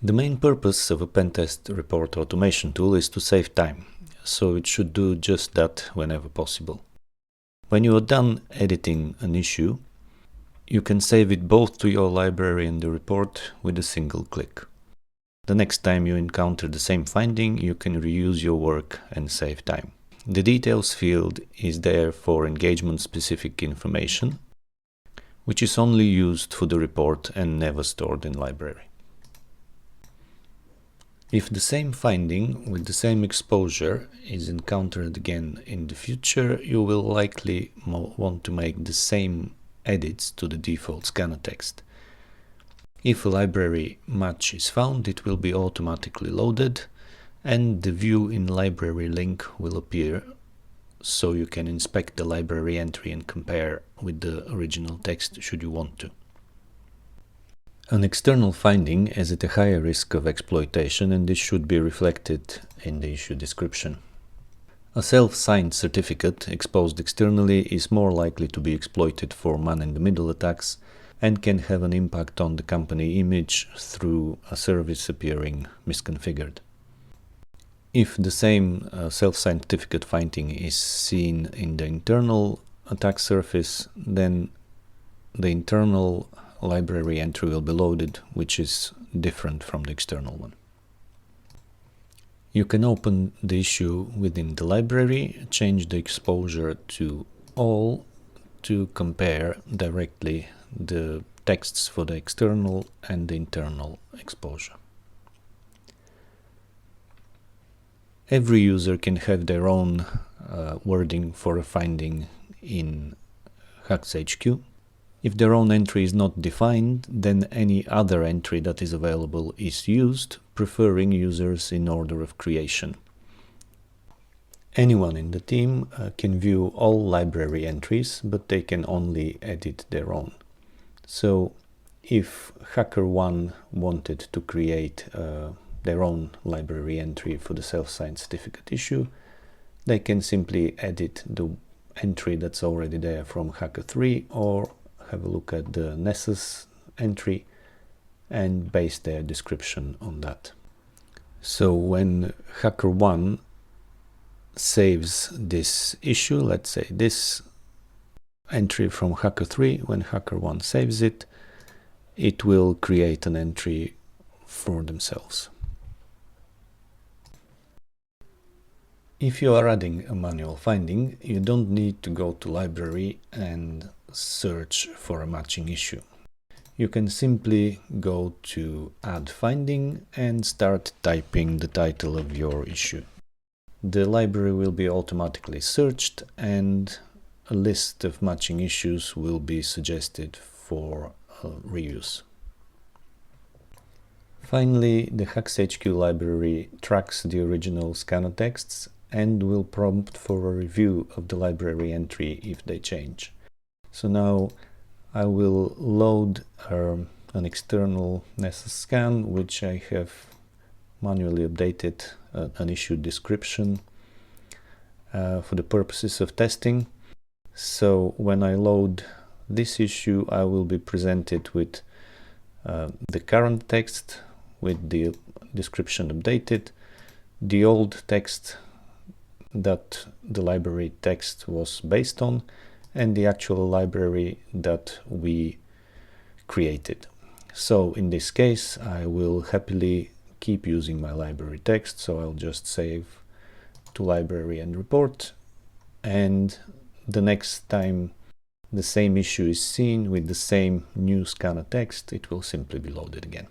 The main purpose of a pentest report automation tool is to save time, so it should do just that whenever possible. When you are done editing an issue, you can save it both to your library and the report with a single click. The next time you encounter the same finding, you can reuse your work and save time. The details field is there for engagement-specific information, which is only used for the report and never stored in library. If the same finding with the same exposure is encountered again in the future, you will likely want to make the same edits to the default scanner text. If a library match is found, it will be automatically loaded and the View in Library link will appear, so you can inspect the library entry and compare with the original text should you want to. An external finding is at a higher risk of exploitation, and this should be reflected in the issue description. A self-signed certificate exposed externally is more likely to be exploited for man-in-the-middle attacks and can have an impact on the company image through a service appearing misconfigured. If the same self-signed certificate finding is seen in the internal attack surface, then the internal library entry will be loaded, which is different from the external one. You can open the issue within the library, change the exposure to all to compare directly the texts for the external and the internal exposure. Every user can have their own wording for a finding in HaxHQ. If their own entry is not defined, then any other entry that is available is used, preferring users in order of creation. Anyone in the team can view all library entries, but they can only edit their own. So if HackerOne wanted to create their own library entry for the self-signed certificate issue, they can simply edit the entry that's already there from Hacker3 or have a look at the Nessus entry and base their description on that. So when HackerOne saves this issue, let's say this entry from Hacker3, when HackerOne saves it, it will create an entry for themselves. If you are adding a manual finding, you don't need to go to library and search for a matching issue. You can simply go to Add Finding and start typing the title of your issue. The library will be automatically searched and a list of matching issues will be suggested for reuse. Finally, the HaxHQ library tracks the original scanner texts and will prompt for a review of the library entry if they change. So now I will load an external Nessus scan, which I have manually updated an issue description for the purposes of testing. So when I load this issue, I will be presented with the current text with the description updated, the old text that the library text was based on, and the actual library that we created. So in this case, I will happily keep using my library text, so I'll just save to library and report, and the next time the same issue is seen with the same new scanner text, it will simply be loaded again.